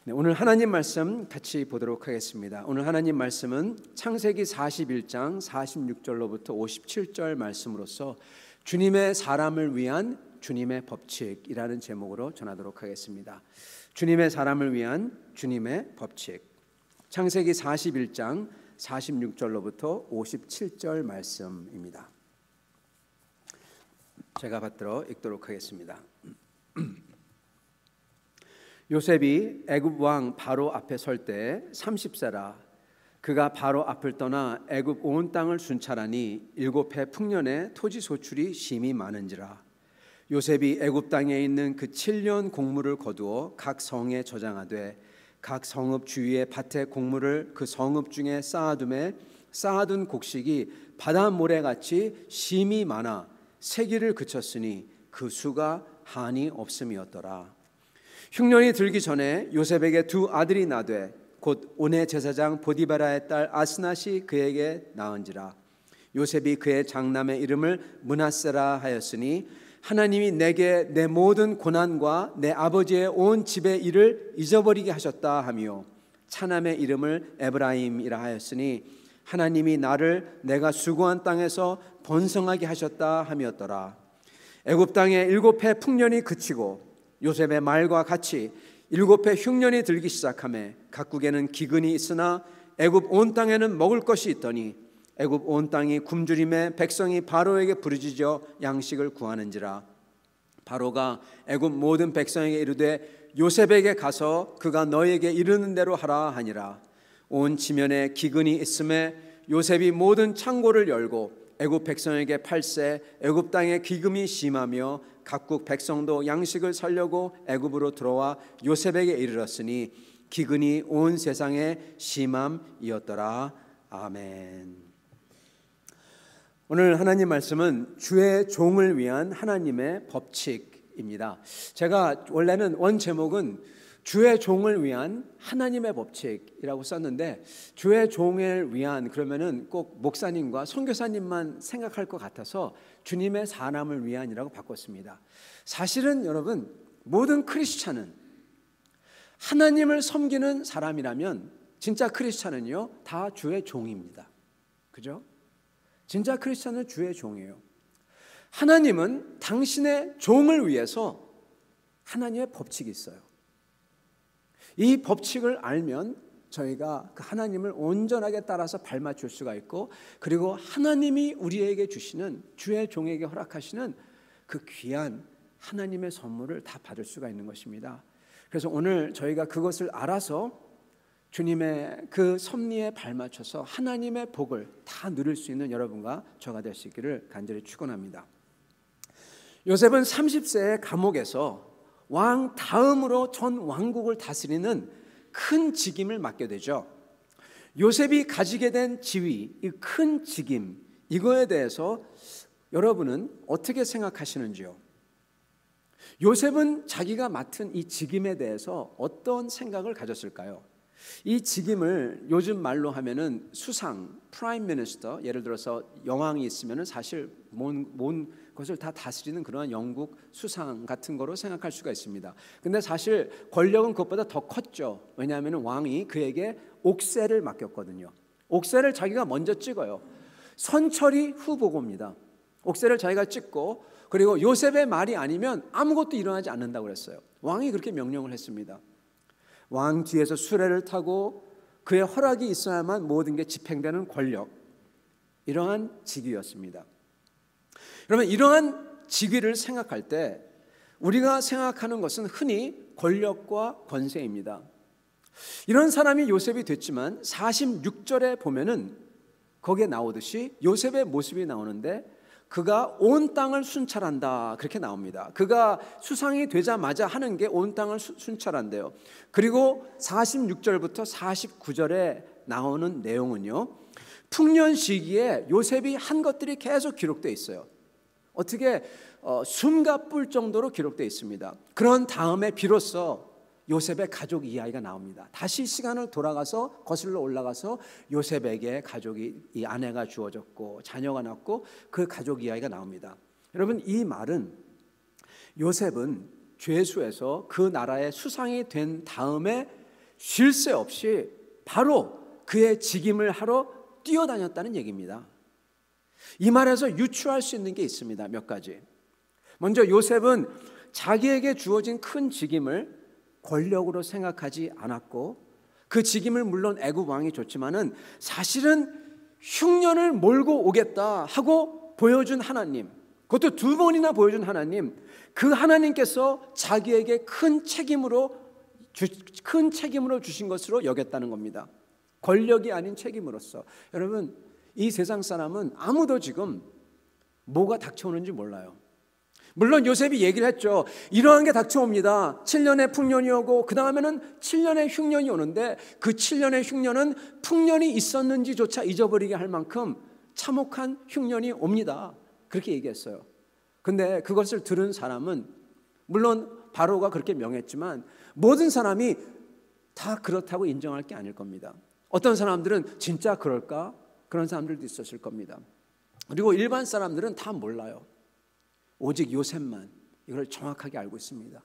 네, 오늘 하나님 말씀 같이 보도록 하겠습니다. 오늘 하나님 말씀은 창세기 41장 46절로부터 57절 말씀으로서 주님의 사람을 위한 주님의 법칙이라는 제목으로 전하도록 하겠습니다. 주님의 사람을 위한 주님의 법칙. 창세기 41장 46절로부터 57절 말씀입니다. 제가 받들어 읽도록 하겠습니다. 요셉이 애굽 왕 바로 앞에 설 때 30세라. 그가 바로 앞을 떠나 애굽 온 땅을 순찰하니 7해 풍년에 토지 소출이 심히 많은지라. 요셉이 애굽 땅에 있는 그 7년 곡물을 거두어 각 성에 저장하되 각 성읍 주위의 밭에 곡물을 그 성읍 중에 쌓아둠에 쌓아둔 곡식이 바다 모래같이 심히 많아 세기를 그쳤으니 그 수가 한이 없음이었더라. 흉년이 들기 전에 요셉에게 두 아들이 나되 곧 온의 제사장 보디바라의 딸 아스낫이 그에게 낳은지라. 요셉이 그의 장남의 이름을 므낫세라 하였으니 하나님이 내게 내 모든 고난과 내 아버지의 온 집의 일을 잊어버리게 하셨다 하며 차남의 이름을 에브라임이라 하였으니 하나님이 나를 내가 수고한 땅에서 번성하게 하셨다 함이었더라. 애굽 땅에 7해 풍년이 그치고 요셉의 말과 같이 7해 흉년이 들기 시작하매 각국에는 기근이 있으나 애굽 온 땅에는 먹을 것이 있더니 애굽 온 땅이 굶주림에 백성이 바로에게 부르짖어 양식을 구하는지라. 바로가 애굽 모든 백성에게 이르되 요셉에게 가서 그가 너에게 이르는 대로 하라 하니라. 온 지면에 기근이 있음에 요셉이 모든 창고를 열고 애굽 백성에게 팔세 애굽 땅에 기근이 심하며 각국 백성도 양식을 살려고 애굽으로 들어와 요셉에게 이르렀으니 기근이 온 세상에 심함이었더라. 아멘. 오늘 하나님 말씀은 주의 종을 위한 하나님의 법칙입니다. 제가 원래는 원 제목은 주의 종을 위한 하나님의 법칙이라고 썼는데 주의 종을 위한 그러면은 꼭 목사님과 선교사님만 생각할 것 같아서 주님의 사람을 위한이라고 바꿨습니다. 사실은 여러분 모든 크리스찬은 하나님을 섬기는 사람이라면 진짜 크리스찬은요 다 주의 종입니다. 그죠? 진짜 크리스찬은 주의 종이에요. 하나님은 당신의 종을 위해서 하나님의 법칙이 있어요. 이 법칙을 알면 저희가 그 하나님을 온전하게 따라서 발맞출 수가 있고 그리고 하나님이 우리에게 주시는 주의 종에게 허락하시는 그 귀한 하나님의 선물을 다 받을 수가 있는 것입니다. 그래서 오늘 저희가 그것을 알아서 주님의 그 섭리에 발맞춰서 하나님의 복을 다 누릴 수 있는 여러분과 저가 될 수 있기를 간절히 축원합니다. 요셉은 30세의 감옥에서 왕 다음으로 전 왕국을 다스리는 큰 직임을 맡게 되죠. 요셉이 가지게 된 지위, 이 큰 직임, 이거에 대해서 여러분은 어떻게 생각하시는지요? 요셉은 자기가 맡은 이 직임에 대해서 어떤 생각을 가졌을까요? 이 직임을 요즘 말로 하면은 수상, 프라임 미니스터, 예를 들어서 영왕이 있으면은 사실 몬 것을 다 다스리는 그러한 영국 수상 같은 거로 생각할 수가 있습니다. 근데 사실 권력은 그것보다 더 컸죠. 왜냐하면 왕이 그에게 옥새를 맡겼거든요. 옥새를 자기가 먼저 찍어요. 선처리 후 보고입니다. 옥새를 자기가 찍고 그리고 요셉의 말이 아니면 아무것도 일어나지 않는다고 그랬어요. 왕이 그렇게 명령을 했습니다. 왕 뒤에서 수레를 타고 그의 허락이 있어야만 모든 게 집행되는 권력, 이러한 직위였습니다. 그러면 이러한 직위를 생각할 때 우리가 생각하는 것은 흔히 권력과 권세입니다. 이런 사람이 요셉이 됐지만 46절에 보면은 거기에 나오듯이 요셉의 모습이 나오는데 그가 온 땅을 순찰한다 그렇게 나옵니다. 그가 수상이 되자마자 하는 게 온 땅을 순찰한대요. 그리고 46절부터 49절에 나오는 내용은요 풍년 시기에 요셉이 한 것들이 계속 기록되어 있어요. 어떻게 숨가쁠 정도로 기록되어 있습니다. 그런 다음에 비로소 요셉의 가족 이야기가 나옵니다. 다시 시간을 돌아가서 거슬러 올라가서 요셉에게 가족이 이 아내가 주어졌고 자녀가 낳고 그 가족 이야기가 나옵니다. 여러분 이 말은 요셉은 죄수에서 그 나라의 수상이 된 다음에 쉴 새 없이 바로 그의 직임을 하러 뛰어다녔다는 얘기입니다. 이 말에서 유추할 수 있는 게 있습니다. 몇 가지. 먼저 요셉은 자기에게 주어진 큰 직임을 권력으로 생각하지 않았고, 그 직임을 물론 애굽 왕이 줬지만은 사실은 흉년을 몰고 오겠다 하고 보여준 하나님, 그것도 2번이나 보여준 하나님, 그 하나님께서 자기에게 큰 책임으로 주신 것으로 여겼다는 겁니다. 권력이 아닌 책임으로서. 여러분, 이 세상 사람은 아무도 지금 뭐가 닥쳐오는지 몰라요. 물론 요셉이 얘기를 했죠. 이러한 게 닥쳐옵니다. 7년의 풍년이 오고 그 다음에는 7년의 흉년이 오는데, 그 7년의 흉년은 풍년이 있었는지조차 잊어버리게 할 만큼 참혹한 흉년이 옵니다. 그렇게 얘기했어요. 근데 그것을 들은 사람은, 물론 바로가 그렇게 명했지만 모든 사람이 다 그렇다고 인정할 게 아닐 겁니다. 어떤 사람들은 진짜 그럴까? 그런 사람들도 있었을 겁니다. 그리고 일반 사람들은 다 몰라요. 오직 요셉만 이걸 정확하게 알고 있습니다.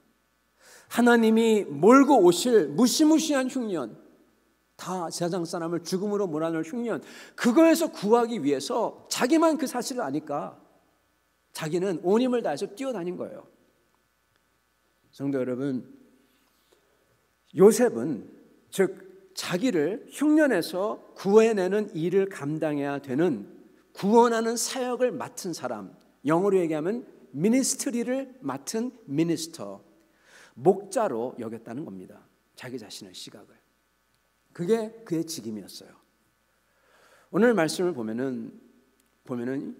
하나님이 몰고 오실 무시무시한 흉년, 다 세상 사람을 죽음으로 몰아넣을 흉년, 그거에서 구하기 위해서 자기만 그 사실을 아니까 자기는 온 힘을 다해서 뛰어다닌 거예요. 성도 여러분, 요셉은 즉 자기를 흉년에서 구해내는 일을 감당해야 되는 구원하는 사역을 맡은 사람, 영어로 얘기하면 미니스트리를 맡은 미니스터, 목자로 여겼다는 겁니다. 자기 자신의 시각을. 그게 그의 직임이었어요. 오늘 말씀을 보면은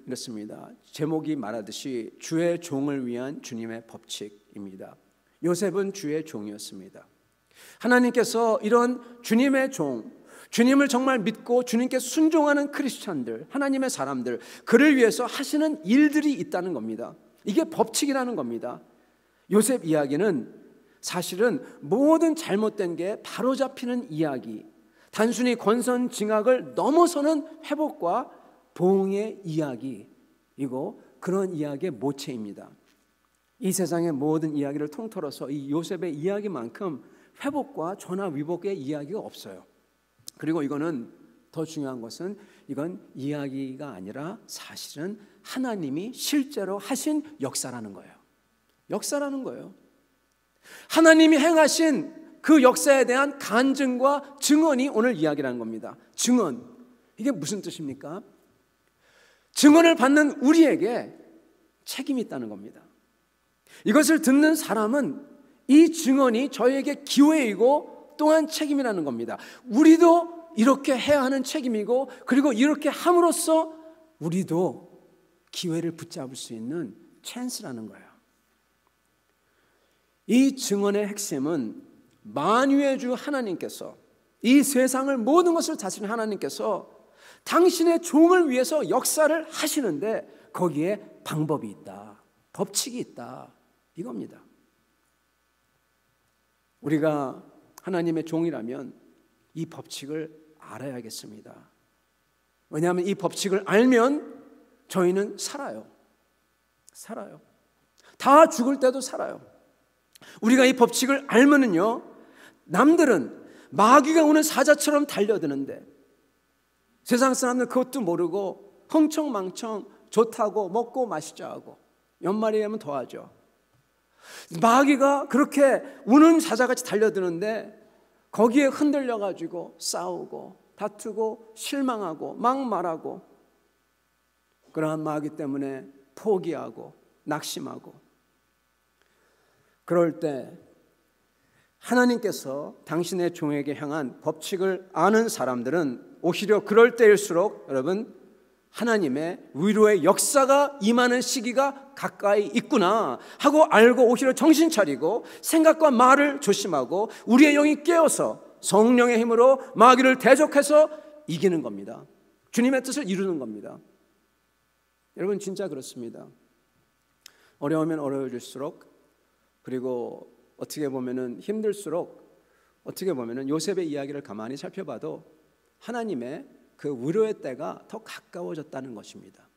이렇습니다. 제목이 말하듯이 주의 종을 위한 주님의 법칙입니다. 요셉은 주의 종이었습니다. 하나님께서 이런 주님의 종, 주님을 정말 믿고 주님께 순종하는 크리스찬들, 하나님의 사람들, 그를 위해서 하시는 일들이 있다는 겁니다. 이게 법칙이라는 겁니다. 요셉 이야기는 사실은 모든 잘못된 게 바로잡히는 이야기, 단순히 권선징악을 넘어서는 회복과 보응의 이야기이고, 그런 이야기의 모체입니다. 이 세상의 모든 이야기를 통틀어서 이 요셉의 이야기만큼 회복과 전화 위복의 이야기가 없어요. 그리고 이거는 더 중요한 것은, 이건 이야기가 아니라 사실은 하나님이 실제로 하신 역사라는 거예요. 역사라는 거예요. 하나님이 행하신 그 역사에 대한 간증과 증언이 오늘 이야기라는 겁니다. 증언, 이게 무슨 뜻입니까? 증언을 받는 우리에게 책임이 있다는 겁니다. 이것을 듣는 사람은 이 증언이 저희에게 기회이고 또한 책임이라는 겁니다. 우리도 이렇게 해야 하는 책임이고, 그리고 이렇게 함으로써 우리도 기회를 붙잡을 수 있는 찬스라는 거예요. 이 증언의 핵심은 만유의 주 하나님께서, 이 세상을 모든 것을 다스리는 하나님께서 당신의 종을 위해서 역사를 하시는데 거기에 방법이 있다, 법칙이 있다, 이겁니다. 우리가 하나님의 종이라면 이 법칙을 알아야겠습니다. 왜냐하면 이 법칙을 알면 저희는 살아요. 다 죽을 때도 살아요. 우리가 이 법칙을 알면은요, 남들은 마귀가 오는 사자처럼 달려드는데 세상 사람들 그것도 모르고 흥청망청 좋다고 먹고 마시자 하고, 연말이라면 더하죠. 마귀가 그렇게 우는 사자같이 달려드는데 거기에 흔들려가지고 싸우고 다투고 실망하고 막말하고, 그러한 마귀 때문에 포기하고 낙심하고, 그럴 때 하나님께서 당신의 종에게 향한 법칙을 아는 사람들은 오히려 그럴 때일수록 여러분, 하나님의 위로의 역사가 임하는 시기가 가까이 있구나 하고 알고 오히려 정신 차리고 생각과 말을 조심하고 우리의 영이 깨어서 성령의 힘으로 마귀를 대적해서 이기는 겁니다. 주님의 뜻을 이루는 겁니다. 여러분, 진짜 그렇습니다. 어려우면 어려워질수록, 그리고 어떻게 보면은 힘들수록, 어떻게 보면은 요셉의 이야기를 가만히 살펴봐도 하나님의 그 위로의 때가 더 가까워졌다는 것입니다.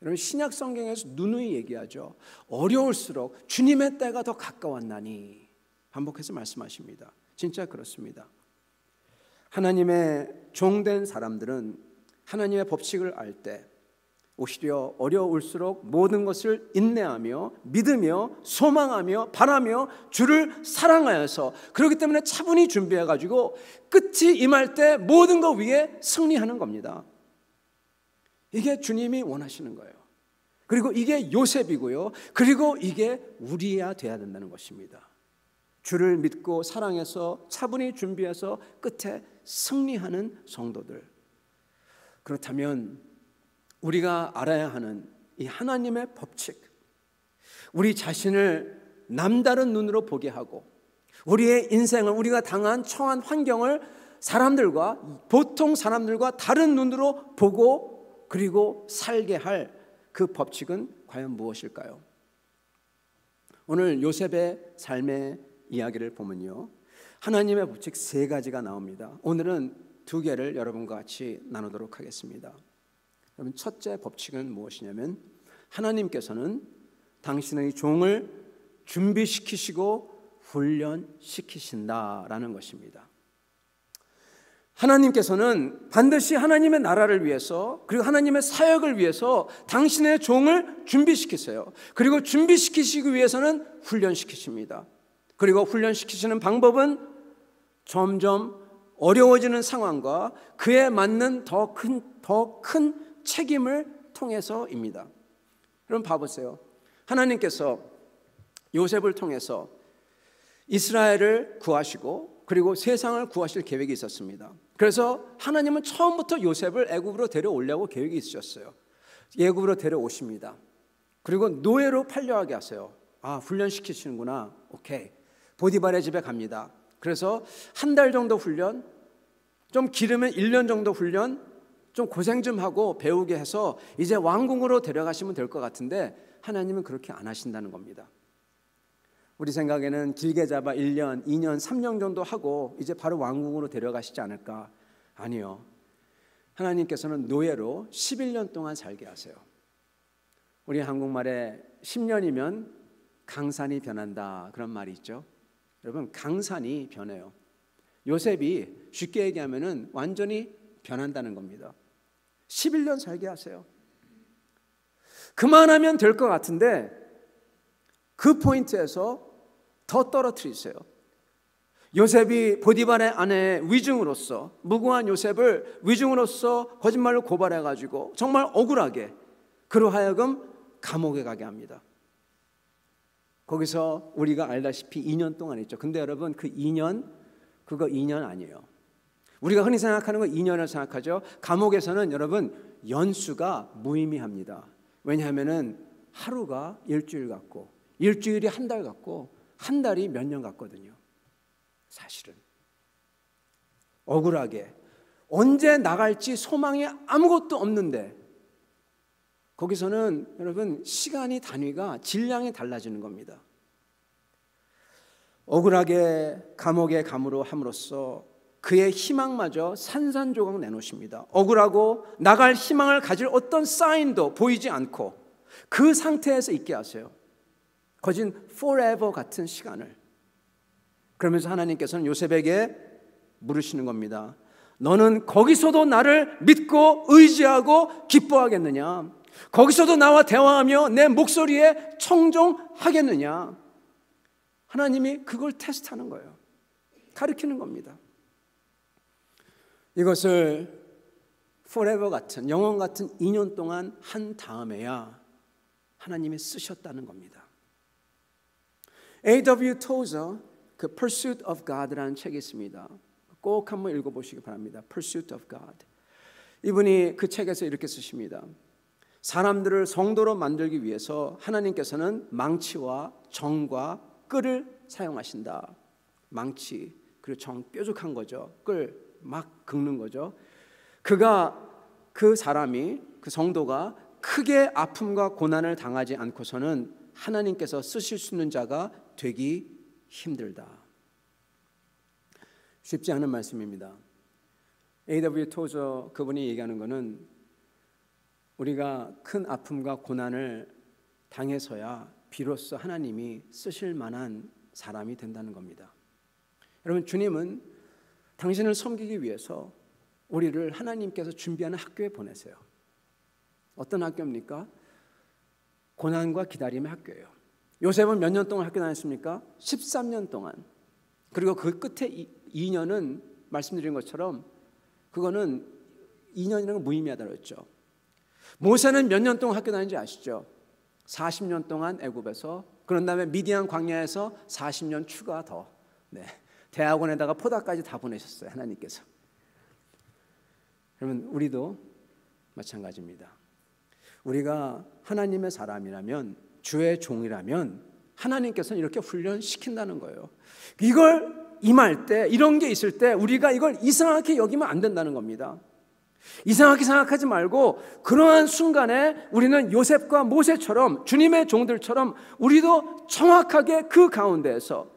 여러분, 신약 성경에서 누누이 얘기하죠. 어려울수록 주님의 때가 더 가까웠나니, 반복해서 말씀하십니다. 진짜 그렇습니다. 하나님의 종된 사람들은 하나님의 법칙을 알 때 오히려 어려울수록 모든 것을 인내하며 믿으며 소망하며 바라며 주를 사랑하여서, 그렇기 때문에 차분히 준비해가지고 끝이 임할 때 모든 것 위에 승리하는 겁니다. 이게 주님이 원하시는 거예요. 그리고 이게 요셉이고요. 그리고 이게 우리야 돼야 된다는 것입니다. 주를 믿고 사랑해서 차분히 준비해서 끝에 승리하는 성도들. 그렇다면 우리가 알아야 하는 이 하나님의 법칙, 우리 자신을 남다른 눈으로 보게 하고 우리의 인생을, 우리가 당한 처한 환경을 사람들과, 보통 사람들과 다른 눈으로 보고 그리고 살게 할 그 법칙은 과연 무엇일까요? 오늘 요셉의 삶의 이야기를 보면요, 하나님의 법칙 3가지가 나옵니다. 오늘은 2개를 여러분과 같이 나누도록 하겠습니다. 여러분, 첫째 법칙은 무엇이냐면 하나님께서는 당신의 종을 준비시키시고 훈련시키신다라는 것입니다. 하나님께서는 반드시 하나님의 나라를 위해서, 그리고 하나님의 사역을 위해서 당신의 종을 준비시키세요. 그리고 준비시키시기 위해서는 훈련시키십니다. 그리고 훈련시키시는 방법은 점점 어려워지는 상황과 그에 맞는 더 큰 책임을 통해서입니다. 그럼 봐보세요. 하나님께서 요셉을 통해서 이스라엘을 구하시고 그리고 세상을 구하실 계획이 있었습니다. 그래서 하나님은 처음부터 요셉을 애굽으로 데려오려고 계획이 있으셨어요. 애굽으로 데려오십니다. 그리고 노예로 팔려가게 하세요. 아, 훈련시키시는구나. 오케이. 보디발의 집에 갑니다. 그래서 1달 정도 훈련, 좀 길으면 1년 정도 훈련, 좀 고생 좀 하고 배우게 해서 이제 왕궁으로 데려가시면 될 것 같은데 하나님은 그렇게 안 하신다는 겁니다. 우리 생각에는 길게 잡아 1년, 2년, 3년 정도 하고 이제 바로 왕궁으로 데려가시지 않을까? 아니요. 하나님께서는 노예로 11년 동안 살게 하세요. 우리 한국말에 10년이면 강산이 변한다, 그런 말이 있죠. 여러분, 강산이 변해요. 요셉이 쉽게 얘기하면은 완전히 변한다는 겁니다. 11년 살게 하세요. 그만하면 될 것 같은데 그 포인트에서 더 떨어뜨리세요. 요셉이 보디발의 아내의 위증으로서, 무고한 요셉을 위증으로서 거짓말로 고발해가지고 정말 억울하게 그로 하여금 감옥에 가게 합니다. 거기서 우리가 알다시피 2년 동안 있죠. 근데 여러분, 그 2년, 그거 2년 아니에요. 우리가 흔히 생각하는 건 2년을 생각하죠. 감옥에서는 여러분 연수가 무의미합니다. 왜냐하면은 하루가 일주일 같고, 일주일이 한 달 같고, 한 달이 몇 년 같거든요. 사실은 억울하게 언제 나갈지 소망이 아무것도 없는데 거기서는 여러분 시간이 단위가 질량이 달라지는 겁니다. 억울하게 감옥에 감으로 함으로써 그의 희망마저 산산조각 내놓으십니다. 억울하고 나갈 희망을 가질 어떤 사인도 보이지 않고 그 상태에서 있게 하세요. 거진 forever 같은 시간을. 그러면서 하나님께서는 요셉에게 물으시는 겁니다. 너는 거기서도 나를 믿고 의지하고 기뻐하겠느냐? 거기서도 나와 대화하며 내 목소리에 청종하겠느냐? 하나님이 그걸 테스트하는 거예요. 가르치는 겁니다. 이것을 forever 같은, 영원 같은 2년 동안 한 다음에야 하나님이 쓰셨다는 겁니다. A.W. 토저, 그 Pursuit of God라는 책이 있습니다. 꼭 한번 읽어보시기 바랍니다. Pursuit of God. 이분이 그 책에서 이렇게 쓰십니다. 사람들을 성도로 만들기 위해서 하나님께서는 망치와 정과 끌을 사용하신다. 망치, 그리고 정, 뾰족한 거죠. 끌, 막 긁는 거죠. 그 사람이, 그 성도가 크게 아픔과 고난을 당하지 않고서는 하나님께서 쓰실 수 있는 자가 되기 힘들다. 쉽지 않은 말씀입니다. A.W. 토저 그분이 얘기하는 것은 우리가 큰 아픔과 고난을 당해서야 비로소 하나님이 쓰실 만한 사람이 된다는 겁니다. 여러분, 주님은 당신을 섬기기 위해서 우리를 하나님께서 준비하는 학교에 보내세요. 어떤 학교입니까? 고난과 기다림의 학교예요. 요셉은 몇 년 동안 학교 다녔습니까? 13년 동안. 그리고 그 끝에 2년은 말씀드린 것처럼 그거는 2년이라는 건 무의미하다고 했죠. 모세는 몇 년 동안 학교 다니는지 아시죠? 40년 동안 애굽에서, 그런 다음에 미디안 광야에서 40년 추가 더, 대학원에다가 포다까지 다 보내셨어요, 하나님께서. 여러분, 우리도 마찬가지입니다. 우리가 하나님의 사람이라면, 주의 종이라면 하나님께서는 이렇게 훈련시킨다는 거예요. 이걸 임할 때, 이런 게 있을 때 우리가 이걸 이상하게 여기면 안 된다는 겁니다. 이상하게 생각하지 말고 그러한 순간에 우리는 요셉과 모세처럼, 주님의 종들처럼 우리도 정확하게 그 가운데에서,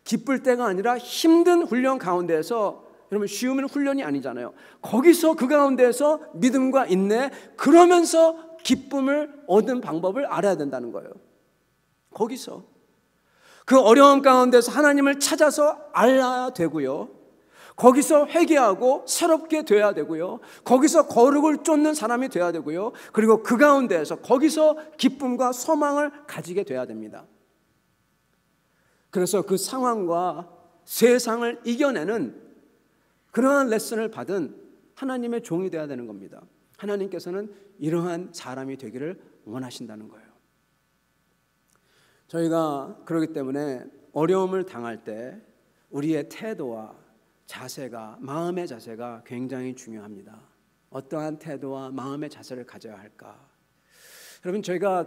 기쁠 때가 아니라 힘든 훈련 가운데에서, 여러분 쉬우면 훈련이 아니잖아요. 거기서 그 가운데에서 믿음과 인내, 그러면서 기쁨을 얻는 방법을 알아야 된다는 거예요. 거기서 그 어려운 가운데서 하나님을 찾아서 알아야 되고요, 거기서 회개하고 새롭게 돼야 되고요, 거기서 거룩을 쫓는 사람이 돼야 되고요, 그리고 그 가운데에서 거기서 기쁨과 소망을 가지게 돼야 됩니다. 그래서 그 상황과 세상을 이겨내는 그러한 레슨을 받은 하나님의 종이 되어야 되는 겁니다. 하나님께서는 이러한 사람이 되기를 원하신다는 거예요. 저희가 그렇기 때문에 어려움을 당할 때 우리의 태도와 자세가, 마음의 자세가 굉장히 중요합니다. 어떠한 태도와 마음의 자세를 가져야 할까? 여러분, 저희가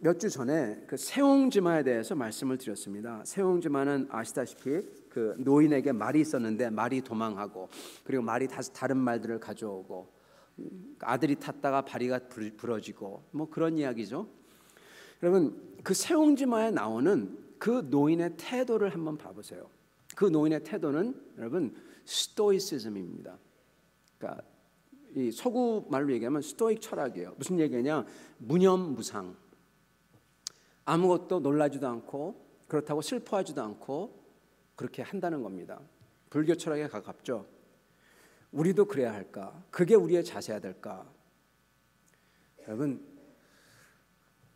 몇 주 전에 그 세옹지마에 대해서 말씀을 드렸습니다. 세옹지마는 아시다시피 그 노인에게 말이 있었는데 말이 도망하고, 그리고 말이 다른 말들을 가져오고, 아들이 탔다가 다리가 부러지고, 뭐 그런 이야기죠. 여러분, 그 세옹지마에 나오는 그 노인의 태도를 한번 봐보세요. 그 노인의 태도는 여러분 스토이시즘입니다. 그러니까 이 서구 말로 얘기하면 스토익 철학이에요. 무슨 얘기냐? 무념무상. 아무것도 놀라지도 않고 그렇다고 슬퍼하지도 않고 그렇게 한다는 겁니다. 불교 철학에 가깝죠. 우리도 그래야 할까? 그게 우리의 자세야 될까? 여러분,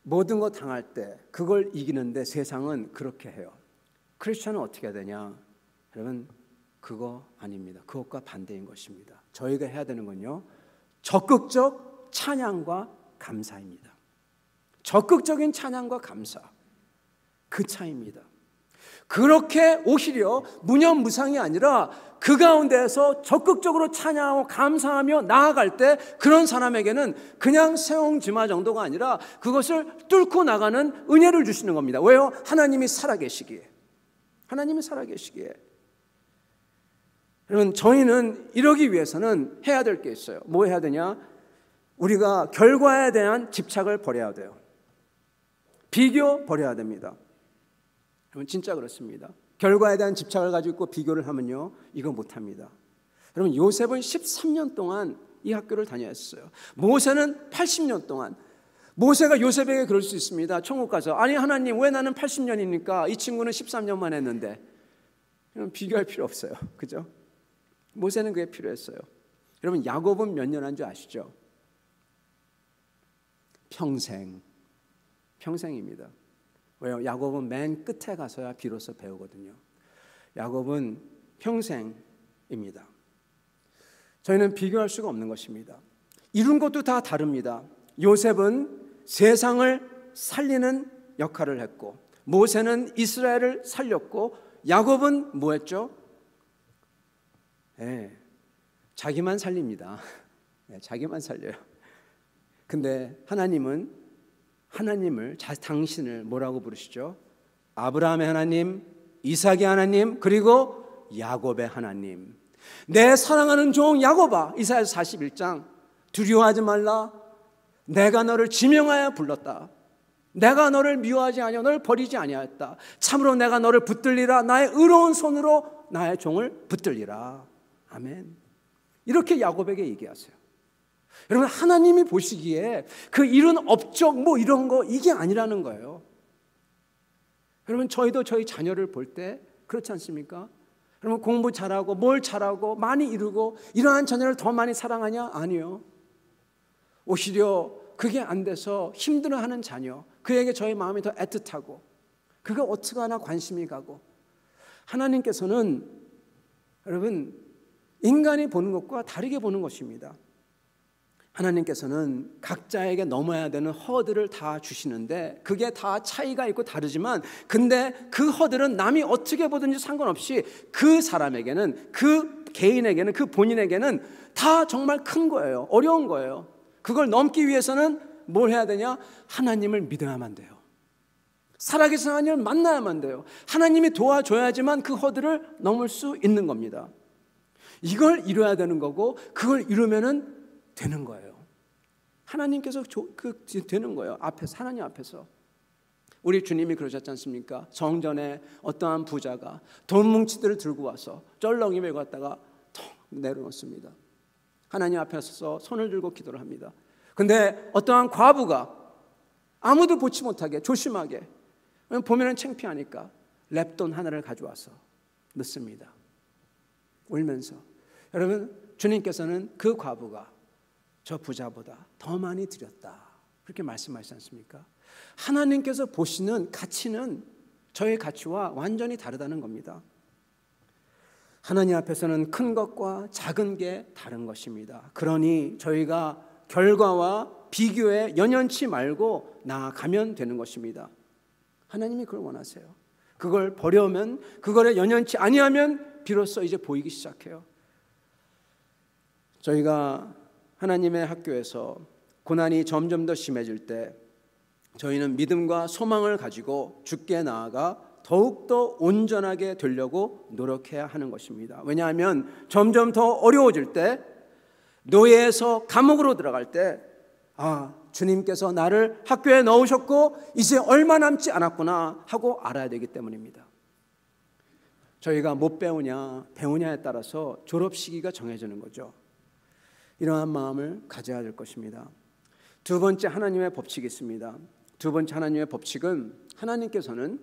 모든 거 당할 때 그걸 이기는데 세상은 그렇게 해요. 크리스천은 어떻게 해야 되냐? 여러분, 그거 아닙니다. 그것과 반대인 것입니다. 저희가 해야 되는 건요, 적극적 찬양과 감사입니다. 적극적인 찬양과 감사, 그 차이입니다. 그렇게 오히려 무념무상이 아니라 그 가운데에서 적극적으로 찬양하고 감사하며 나아갈 때 그런 사람에게는 그냥 세옹지마 정도가 아니라 그것을 뚫고 나가는 은혜를 주시는 겁니다. 왜요? 하나님이 살아계시기에. 하나님이 살아계시기에. 여러분, 저희는 이러기 위해서는 해야 될 게 있어요. 뭐 해야 되냐? 우리가 결과에 대한 집착을 버려야 돼요. 비교 버려야 됩니다. 여러분, 진짜 그렇습니다. 결과에 대한 집착을 가지고 있고 비교를 하면요, 이거 못합니다. 여러분, 요셉은 13년 동안 이 학교를 다녔어요. 모세는 80년 동안. 모세가 요셉에게 그럴 수 있습니다. 천국 가서, 아니 하나님, 왜 나는 80년이니까 이 친구는 13년만 했는데. 비교할 필요 없어요. 그죠? 모세는 그게 필요했어요. 여러분, 야곱은 몇 년 한 줄 아시죠? 평생입니다. 왜요? 야곱은 맨 끝에 가서야 비로소 배우거든요. 야곱은 평생입니다. 저희는 비교할 수가 없는 것입니다. 이룬 것도 다 다릅니다. 요셉은 세상을 살리는 역할을 했고, 모세는 이스라엘을 살렸고, 야곱은 뭐 했죠? 자기만 살립니다. 자기만 살려요. 근데 하나님은 당신을 뭐라고 부르시죠? 아브라함의 하나님, 이삭의 하나님, 그리고 야곱의 하나님. 내 사랑하는 종 야곱아, 이사야서 41장, 두려워하지 말라. 내가 너를 지명하여 불렀다. 내가 너를 미워하지 아니하고 너를 버리지 아니하였다. 참으로 내가 너를 붙들리라. 나의 의로운 손으로 나의 종을 붙들리라. 아멘. 이렇게 야곱에게 얘기하세요. 여러분, 하나님이 보시기에 그 이룬 업적 뭐 이런 거 이게 아니라는 거예요. 여러분, 저희도 저희 자녀를 볼 때 그렇지 않습니까? 그러면 공부 잘하고 뭘 잘하고 많이 이루고 이러한 자녀를 더 많이 사랑하냐? 아니요. 오히려 그게 안 돼서 힘들어하는 자녀, 그에게 저희 마음이 더 애틋하고 그가 어떻게 하나 관심이 가고. 하나님께서는 여러분 인간이 보는 것과 다르게 보는 것입니다. 하나님께서는 각자에게 넘어야 되는 허들을 다 주시는데 그게 다 차이가 있고 다르지만 근데 그 허들은 남이 어떻게 보든지 상관없이 그 사람에게는, 그 개인에게는, 그 본인에게는 다 정말 큰 거예요. 어려운 거예요. 그걸 넘기 위해서는 뭘 해야 되냐? 하나님을 믿어야만 돼요. 살아계신 하나님을 만나야만 돼요. 하나님이 도와줘야지만 그 허들을 넘을 수 있는 겁니다. 이걸 이뤄야 되는 거고 그걸 이루면은 되는 거예요. 하나님께서 되는 거예요. 앞에서, 하나님 앞에서. 우리 주님이 그러셨지 않습니까? 성전에 어떠한 부자가 돈 뭉치들을 들고 와서 쩔렁이 메고 왔다가 턱 내려놓습니다. 하나님 앞에 서서 손을 들고 기도를 합니다. 근데 어떠한 과부가 아무도 보지 못하게 조심하게, 보면은 창피하니까 랩돈 하나를 가져와서 넣습니다. 울면서. 여러분, 주님께서는 그 과부가 저 부자보다 더 많이 드렸다, 그렇게 말씀하시지 않습니까? 하나님께서 보시는 가치는 저의 가치와 완전히 다르다는 겁니다. 하나님 앞에서는 큰 것과 작은 게 다른 것입니다. 그러니 저희가 결과와 비교에 연연치 말고 나아가면 되는 것입니다. 하나님이 그걸 원하세요. 그걸 버려면, 그거에 연연치 아니하면 비로소 이제 보이기 시작해요. 저희가 하나님의 학교에서 고난이 점점 더 심해질 때 저희는 믿음과 소망을 가지고 주께 나아가 더욱더 온전하게 되려고 노력해야 하는 것입니다. 왜냐하면 점점 더 어려워질 때, 노예에서 감옥으로 들어갈 때, 주님께서 나를 학교에 넣으셨고 이제 얼마 남지 않았구나 하고 알아야 되기 때문입니다. 저희가 못 배우냐 배우냐에 따라서 졸업 시기가 정해지는 거죠. 이러한 마음을 가져야 될 것입니다. 두 번째 하나님의 법칙이 있습니다. 두 번째 하나님의 법칙은 하나님께서는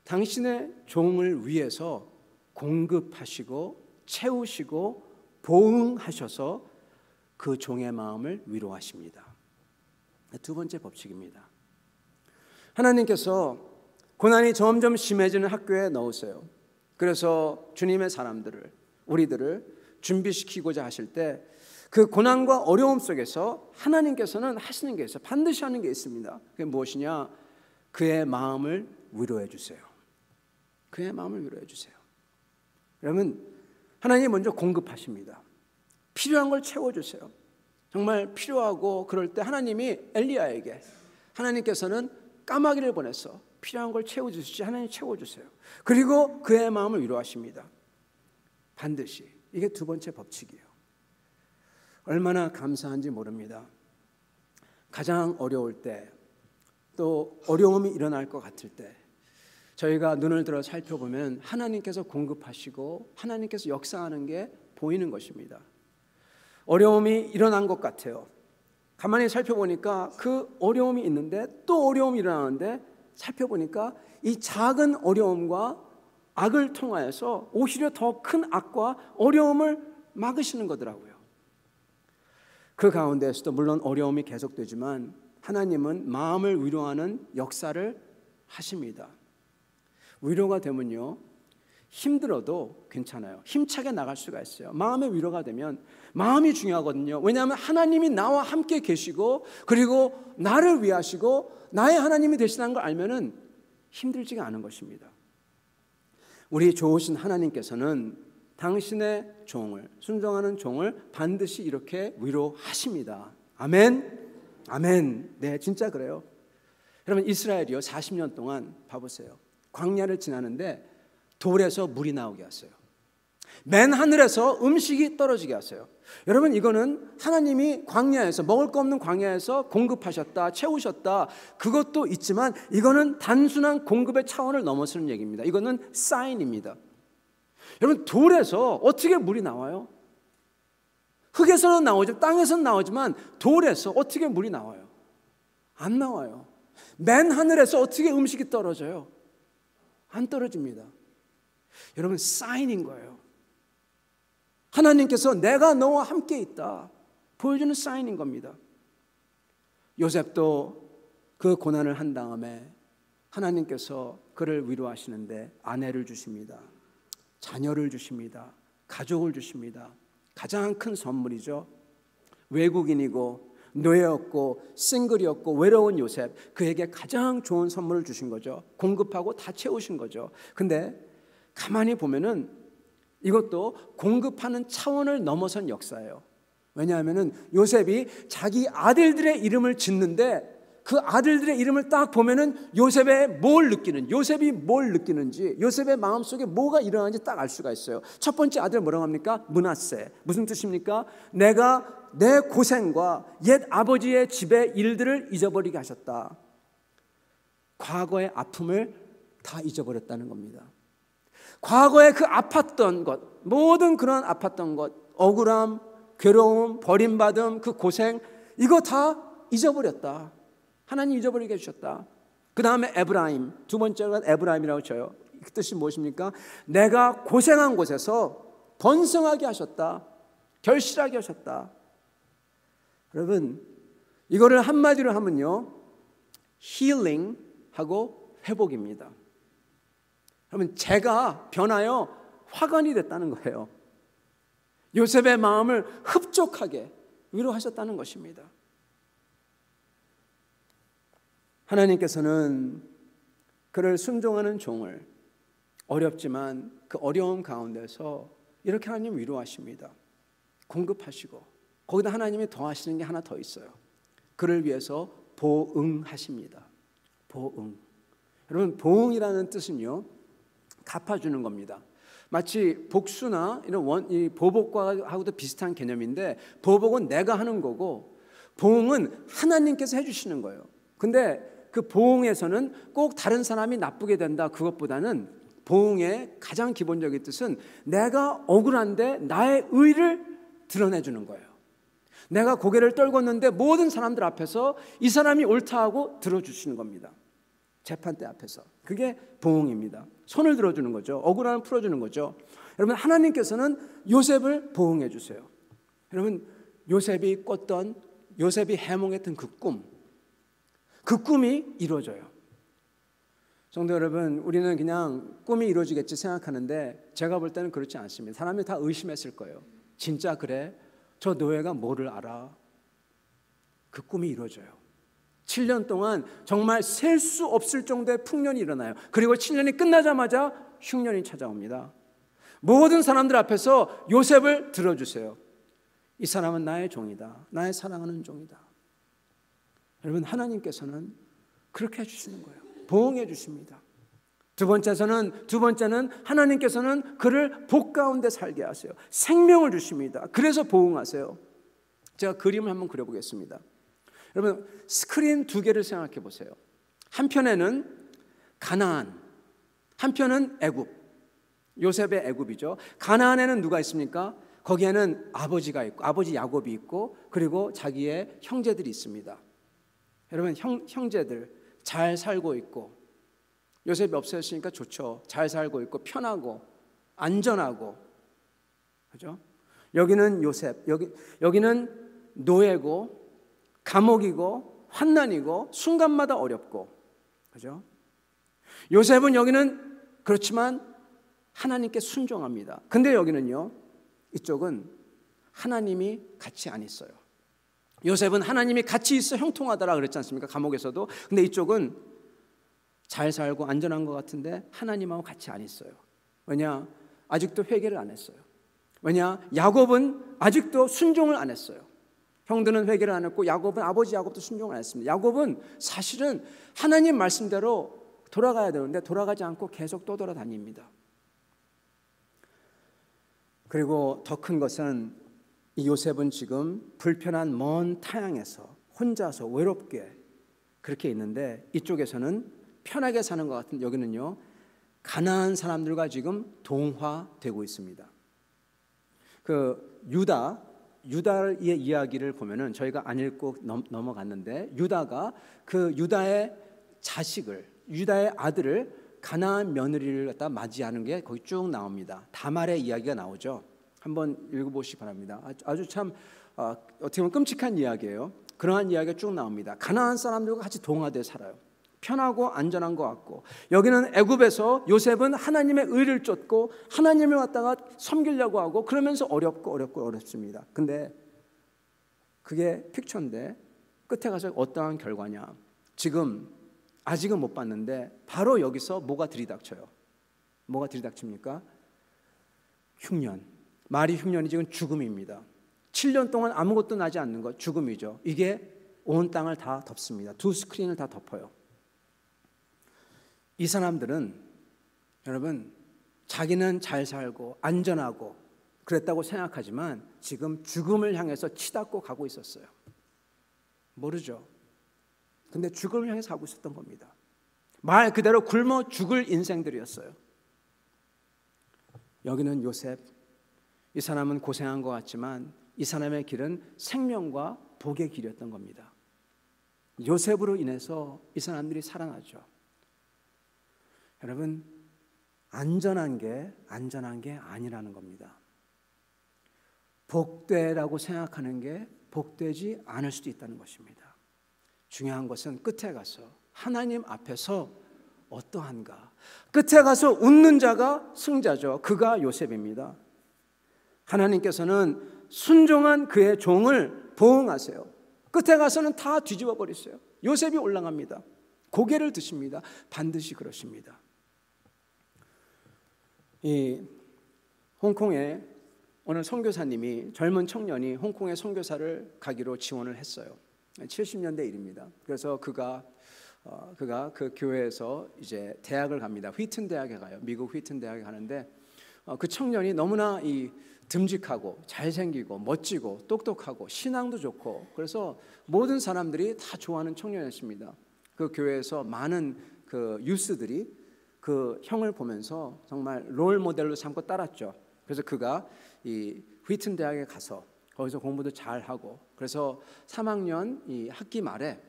당신의 종을 위해서 공급하시고 채우시고 보응하셔서 그 종의 마음을 위로하십니다. 두 번째 법칙입니다. 하나님께서 고난이 점점 심해지는 학교에 넣으세요. 그래서 주님의 사람들을, 우리들을 준비시키고자 하실 때 그 고난과 어려움 속에서 하나님께서는 하시는 게 있어요. 반드시 하는 게 있습니다. 그게 무엇이냐? 그의 마음을 위로해 주세요. 그의 마음을 위로해 주세요. 여러분, 하나님이 먼저 공급하십니다. 필요한 걸 채워주세요. 정말 필요하고 그럴 때 하나님이 엘리야에게, 하나님께서는 까마귀를 보내서 필요한 걸 채워주시지, 하나님 채워주세요. 그리고 그의 마음을 위로하십니다. 반드시. 이게 두 번째 법칙이에요. 얼마나 감사한지 모릅니다. 가장 어려울 때, 또 어려움이 일어날 것 같을 때 저희가 눈을 들어 살펴보면 하나님께서 공급하시고 하나님께서 역사하는 게 보이는 것입니다. 어려움이 일어난 것 같아요. 가만히 살펴보니까 그 어려움이 있는데 또 어려움이 일어나는데 살펴보니까 이 작은 어려움과 악을 통하여서 오히려 더 큰 악과 어려움을 막으시는 거더라고요. 그 가운데에서도 물론 어려움이 계속되지만 하나님은 마음을 위로하는 역사를 하십니다. 위로가 되면요, 힘들어도 괜찮아요. 힘차게 나갈 수가 있어요. 마음의 위로가 되면, 마음이 중요하거든요. 왜냐하면 하나님이 나와 함께 계시고 그리고 나를 위하시고 나의 하나님이 되시다는 걸 알면은 힘들지가 않은 것입니다. 우리 좋으신 하나님께서는 당신의 종을, 순종하는 종을 반드시 이렇게 위로하십니다. 아멘. 아멘. 네, 진짜 그래요. 여러분, 이스라엘이요 40년 동안 봐보세요. 광야를 지나는데 돌에서 물이 나오게 하세요. 맨 하늘에서 음식이 떨어지게 하세요. 여러분, 이거는 하나님이 광야에서, 먹을 거 없는 광야에서 공급하셨다, 채우셨다, 그것도 있지만 이거는 단순한 공급의 차원을 넘어서는 얘기입니다. 이거는 사인입니다. 여러분, 돌에서 어떻게 물이 나와요? 흙에서는 나오죠. 땅에서는 나오지만 돌에서 어떻게 물이 나와요? 안 나와요. 맨 하늘에서 어떻게 음식이 떨어져요? 안 떨어집니다. 여러분, 사인인 거예요. 하나님께서 내가 너와 함께 있다 보여주는 사인인 겁니다. 요셉도 그 고난을 한 다음에 하나님께서 그를 위로하시는데 아내를 주십니다. 자녀를 주십니다. 가족을 주십니다. 가장 큰 선물이죠. 외국인이고 노예였고 싱글이었고 외로운 요셉, 그에게 가장 좋은 선물을 주신 거죠. 공급하고 다 채우신 거죠. 근데 가만히 보면은 이것도 공급하는 차원을 넘어선 역사예요. 왜냐하면은 요셉이 자기 아들들의 이름을 짓는데 그 아들들의 이름을 딱 보면은 요셉이 뭘 느끼는지, 요셉의 마음속에 뭐가 일어나는지 딱 알 수가 있어요. 첫 번째 아들 뭐라고 합니까? 므낫세. 무슨 뜻입니까? 내가 내 고생과 옛 아버지의 집의 일들을 잊어버리게 하셨다. 과거의 아픔을 다 잊어버렸다는 겁니다. 과거에 그 아팠던 것, 모든 그런 아팠던 것, 억울함, 괴로움, 버림받음, 그 고생, 이거 다 잊어버렸다. 하나님 잊어버리게 해주셨다. 그 다음에 에브라임, 두 번째가 에브라임이라고 쳐요. 그 뜻이 무엇입니까? 내가 고생한 곳에서 번성하게 하셨다. 결실하게 하셨다. 여러분, 이거를 한마디로 하면요, 힐링하고 회복입니다. 여러분, 제가 변하여 화관이 됐다는 거예요. 요셉의 마음을 흡족하게 위로하셨다는 것입니다. 하나님께서는 그를 순종하는 종을 어렵지만 그 어려움 가운데서 이렇게 하나님 위로하십니다. 공급하시고 거기다 하나님이 더하시는 게 하나 더 있어요. 그를 위해서 보응하십니다. 보응. 여러분, 보응이라는 뜻은요, 갚아주는 겁니다. 마치 복수나 이런 이 보복과하고도 비슷한 개념인데, 보복은 내가 하는 거고 보응은 하나님께서 해주시는 거예요. 근데 그 보응에서는 꼭 다른 사람이 나쁘게 된다, 그것보다는 보응의 가장 기본적인 뜻은 내가 억울한데 나의 의를 드러내주는 거예요. 내가 고개를 떨궜는데 모든 사람들 앞에서 이 사람이 옳다 하고 들어주시는 겁니다. 재판대 앞에서. 그게 보응입니다. 손을 들어주는 거죠. 억울함을 풀어주는 거죠. 여러분, 하나님께서는 요셉을 보응해 주세요. 여러분, 요셉이 꿨던, 요셉이 해몽했던 그 꿈이 이루어져요. 성도 여러분, 우리는 그냥 꿈이 이루어지겠지 생각하는데 제가 볼 때는 그렇지 않습니다. 사람이 다 의심했을 거예요. 진짜 그래? 저 노예가 뭐를 알아? 그 꿈이 이루어져요. 7년 동안 정말 셀 수 없을 정도의 풍년이 일어나요. 그리고 7년이 끝나자마자 흉년이 찾아옵니다. 모든 사람들 앞에서 요셉을 들어주세요. 이 사람은 나의 종이다. 나의 사랑하는 종이다. 여러분, 하나님께서는 그렇게 해주시는 거예요. 보응해 주십니다. 두 번째는 하나님께서는 그를 복 가운데 살게 하세요. 생명을 주십니다. 그래서 보응하세요. 제가 그림을 한번 그려보겠습니다. 여러분, 스크린 두 개를 생각해 보세요. 한편에는 가나안, 한편은 애굽. 요셉의 애굽이죠. 가나안에는 누가 있습니까? 거기에는 아버지가 있고, 아버지 야곱이 있고, 그리고 자기의 형제들이 있습니다. 여러분, 형제들 잘 살고 있고, 요셉이 없어졌으니까 좋죠. 잘 살고 있고 편하고 안전하고, 그죠? 여기는 요셉, 여기는 노예고 감옥이고 환난이고 순간마다 어렵고, 그죠? 요셉은 여기는 그렇지만 하나님께 순종합니다. 근데 여기는요, 이쪽은 하나님이 같이 안 있어요. 요셉은 하나님이 같이 있어 형통하더라 그랬지 않습니까? 감옥에서도. 근데 이쪽은 잘 살고 안전한 것 같은데 하나님하고 같이 안 있어요. 왜냐? 아직도 회개를 안 했어요. 왜냐? 야곱은 아직도 순종을 안 했어요. 형들은 회개를 안 했고 아버지 야곱도 순종을 안 했습니다. 야곱은 사실은 하나님 말씀대로 돌아가야 되는데 돌아가지 않고 계속 떠돌아다닙니다. 그리고 더 큰 것은 이 요셉은 지금 불편한 먼 타향에서 혼자서 외롭게 그렇게 있는데, 이쪽에서는 편하게 사는 것 같은, 여기는요 가나안 사람들과 지금 동화되고 있습니다. 그 유다의 이야기를 보면은 저희가 안 읽고 넘어갔는데, 유다가 그 유다의 아들을 가나안 며느리를 갖다 맞이하는 게 거기 쭉 나옵니다. 다말의 이야기가 나오죠. 한번 읽어보시기 바랍니다. 아주 참 어떻게 보면 끔찍한 이야기예요. 그러한 이야기가 쭉 나옵니다. 가나안 사람들과 같이 동화되어 살아요. 편하고 안전한 것 같고, 여기는 애굽에서 요셉은 하나님의 의를 쫓고 하나님을 갖다가 섬기려고 하고, 그러면서 어렵습니다. 근데 그게 픽처인데 끝에 가서 어떠한 결과냐, 지금 아직은 못 봤는데 바로 여기서 뭐가 들이닥쳐요. 뭐가 들이닥칩니까? 흉년. 말이 흉년이 지금 죽음입니다. 7년 동안 아무것도 나지 않는 것, 죽음이죠. 이게 온 땅을 다 덮습니다. 두 스크린을 다 덮어요. 이 사람들은 여러분, 자기는 잘 살고 안전하고 그랬다고 생각하지만 지금 죽음을 향해서 치닫고 가고 있었어요. 모르죠. 근데 죽음을 향해서 가고 있었던 겁니다. 말 그대로 굶어 죽을 인생들이었어요. 여기는 요셉. 이 사람은 고생한 것 같지만 이 사람의 길은 생명과 복의 길이었던 겁니다. 요셉으로 인해서 이 사람들이 살아나죠. 여러분, 안전한 게 아니라는 겁니다. 복되라고 생각하는 게 복되지 않을 수도 있다는 것입니다. 중요한 것은 끝에 가서 하나님 앞에서 어떠한가. 끝에 가서 웃는 자가 승자죠. 그가 요셉입니다. 하나님께서는 순종한 그의 종을 보응하세요. 끝에 가서는 다 뒤집어 버리세요. 요셉이 올라갑니다. 고개를 드십니다. 반드시 그러십니다. 이 홍콩에 오늘 선교사님이, 젊은 청년이 홍콩에 선교사를 가기로 지원을 했어요. 70년대 일입니다. 그래서 그가 그 교회에서 이제 대학을 갑니다. 휘튼 대학에 가요. 미국 휘튼 대학에 가는데 그 청년이 너무나 이 듬직하고 잘생기고 멋지고 똑똑하고 신앙도 좋고, 그래서 모든 사람들이 다 좋아하는 청년이었습니다. 그 교회에서 많은 그 유스들이 그 형을 보면서 정말 롤 모델로 삼고 따랐죠. 그래서 그가 이 휘튼 대학에 가서 거기서 공부도 잘 하고, 그래서 3학년 이 학기 말에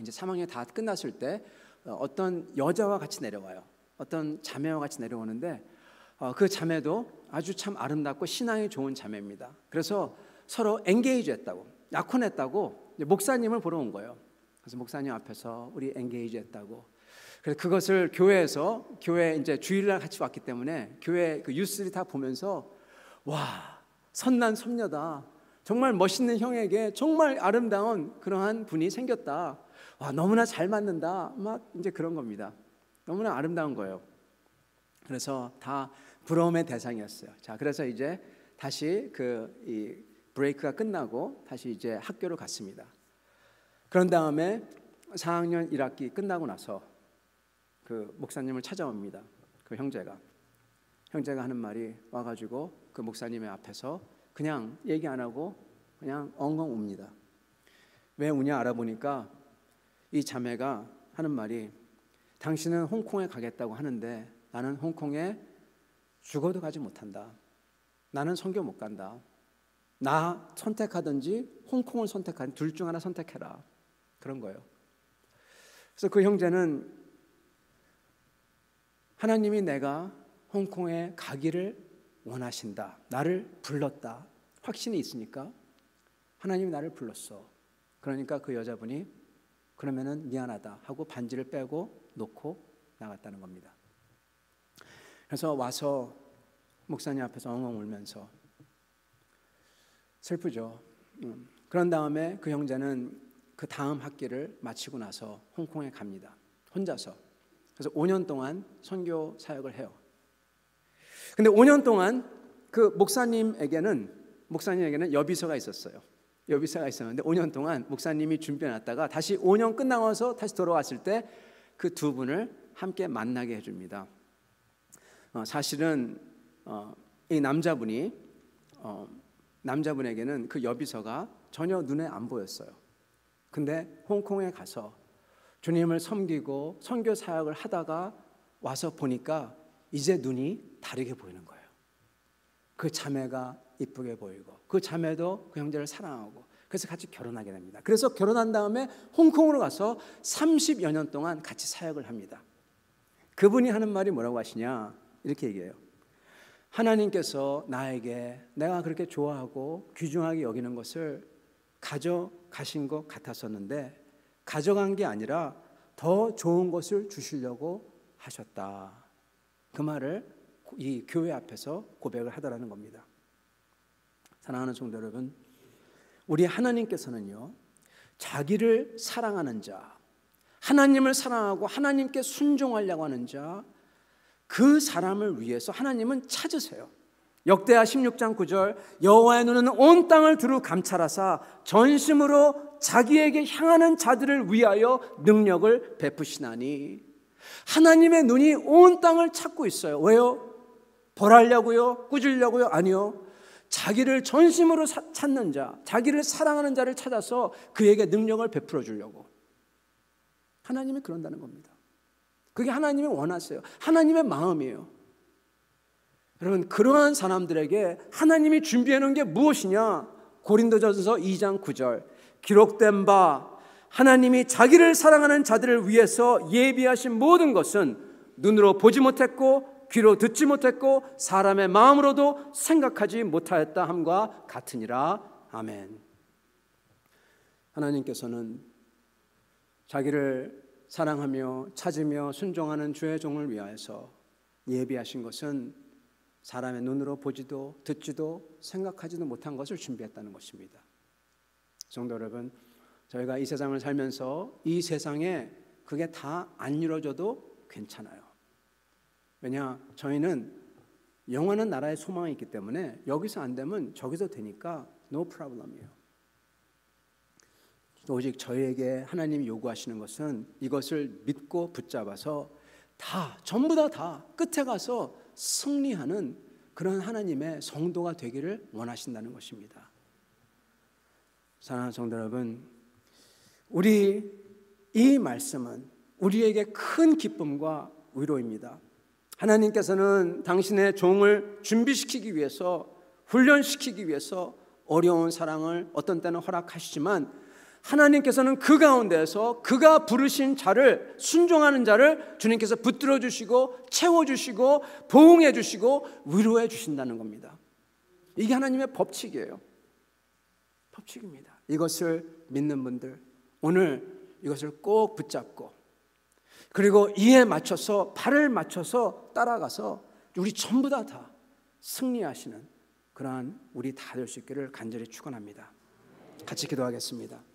이제 3학년 다 끝났을 때 어떤 여자와 같이 내려와요. 어떤 자매와 같이 내려오는데 그 자매도 아주 참 아름답고 신앙이 좋은 자매입니다. 그래서 서로 엔게이지 했다고, 약혼했다고 목사님을 보러 온 거예요. 그래서 목사님 앞에서 우리 엔게이지 했다고. 그래서 그것을 교회 이제 주일날 같이 왔기 때문에 교회 그 유스들이 다 보면서, 와, 선난 손녀다. 정말 멋있는 형에게 정말 아름다운 그러한 분이 생겼다. 와, 너무나 잘 맞는다. 막 이제 그런 겁니다. 너무나 아름다운 거예요. 그래서 다 부러움의 대상이었어요. 자, 그래서 이제 다시 이 브레이크가 끝나고 다시 이제 학교로 갔습니다. 그런 다음에 4학년 1학기 끝나고 나서 그 목사님을 찾아옵니다. 그 형제가 하는 말이 와가지고 그 목사님의 앞에서 그냥 얘기 안 하고 그냥 엉엉 웁니다. 왜 우냐 알아보니까 이 자매가 하는 말이, 당신은 홍콩에 가겠다고 하는데 나는 홍콩에 죽어도 가지 못한다. 나는 선교 못 간다. 나 선택하든지 홍콩을 선택하든지 둘 중 하나 선택해라. 그런 거예요. 그래서 그 형제는 하나님이 내가 홍콩에 가기를 원하신다. 나를 불렀다. 확신이 있으니까 하나님이 나를 불렀어. 그러니까 그 여자분이 그러면은 미안하다 하고 반지를 빼고 놓고 나갔다는 겁니다. 그래서 와서 목사님 앞에서 엉엉 울면서, 슬프죠. 그런 다음에 그 형제는 그 다음 학기를 마치고 나서 홍콩에 갑니다. 혼자서. 그래서 5년 동안 선교 사역을 해요. 근데 5년 동안 그 목사님에게는 여비서가 있었어요. 여비서가 있었는데 5년 동안 목사님이 준비해놨다가 다시 5년 끝나서 다시 돌아왔을 때 그 두 분을 함께 만나게 해줍니다. 사실은 이 남자분에게는 그 여비서가 전혀 눈에 안 보였어요. 근데 홍콩에 가서 주님을 섬기고 선교 사역을 하다가 와서 보니까 이제 눈이 다르게 보이는 거예요. 그 자매가 이쁘게 보이고 그 자매도 그 형제를 사랑하고, 그래서 같이 결혼하게 됩니다. 그래서 결혼한 다음에 홍콩으로 가서 30여 년 동안 같이 사역을 합니다. 그분이 하는 말이 뭐라고 하시냐? 이렇게 얘기해요. 하나님께서 나에게 내가 그렇게 좋아하고 귀중하게 여기는 것을 가져가신 것 같았었는데 가져간 게 아니라 더 좋은 것을 주시려고 하셨다. 그 말을 이 교회 앞에서 고백을 하더라는 겁니다. 사랑하는 성도 여러분, 우리 하나님께서는요, 자기를 사랑하는 자, 하나님을 사랑하고 하나님께 순종하려고 하는 자, 그 사람을 위해서 하나님은 찾으세요. 역대하 16장 9절, 여호와의 눈은 온 땅을 두루 감찰하사 전심으로 자기에게 향하는 자들을 위하여 능력을 베푸시나니. 하나님의 눈이 온 땅을 찾고 있어요. 왜요? 벌하려고요? 꾸짖려고요? 아니요. 자기를 전심으로 찾는 자, 자기를 사랑하는 자를 찾아서 그에게 능력을 베풀어 주려고. 하나님이 그런다는 겁니다. 그게 하나님이 원하세요. 하나님의 마음이에요. 여러분, 그러한 사람들에게 하나님이 준비해 놓은 게 무엇이냐? 고린도전서 2장 9절, 기록된 바 하나님이 자기를 사랑하는 자들을 위해서 예비하신 모든 것은 눈으로 보지 못했고 귀로 듣지 못했고 사람의 마음으로도 생각하지 못하였다 함과 같으니라. 아멘. 하나님께서는 자기를 사랑하며 찾으며 순종하는 주의 종을 위하여서 예비하신 것은 사람의 눈으로 보지도 듣지도 생각하지도 못한 것을 준비했다는 것입니다. 성도 여러분, 저희가 이 세상을 살면서 이 세상에 그게 다 안 이루어져도 괜찮아요. 왜냐, 저희는 영원한 나라의 소망이 있기 때문에 여기서 안 되면 저기서 되니까 no problem이에요. 오직 저희에게 하나님이 요구하시는 것은 이것을 믿고 붙잡아서 전부 다 끝에 가서 승리하는 그런 하나님의 성도가 되기를 원하신다는 것입니다. 사랑하는 성도 여러분, 우리 이 말씀은 우리에게 큰 기쁨과 위로입니다. 하나님께서는 당신의 종을 준비시키기 위해서, 훈련시키기 위해서 어려운 사랑을 어떤 때는 허락하시지만 하나님께서는 그 가운데에서 그가 부르신 자를, 순종하는 자를 주님께서 붙들어 주시고 채워주시고 보응해 주시고 위로해 주신다는 겁니다. 이게 하나님의 법칙이에요. 법칙입니다. 이것을 믿는 분들, 오늘 이것을 꼭 붙잡고 그리고 이에 맞춰서 발을 맞춰서 따라가서 우리 전부 다 승리하시는 그러한 우리 다 될 수 있기를 간절히 축원합니다. 같이 기도하겠습니다.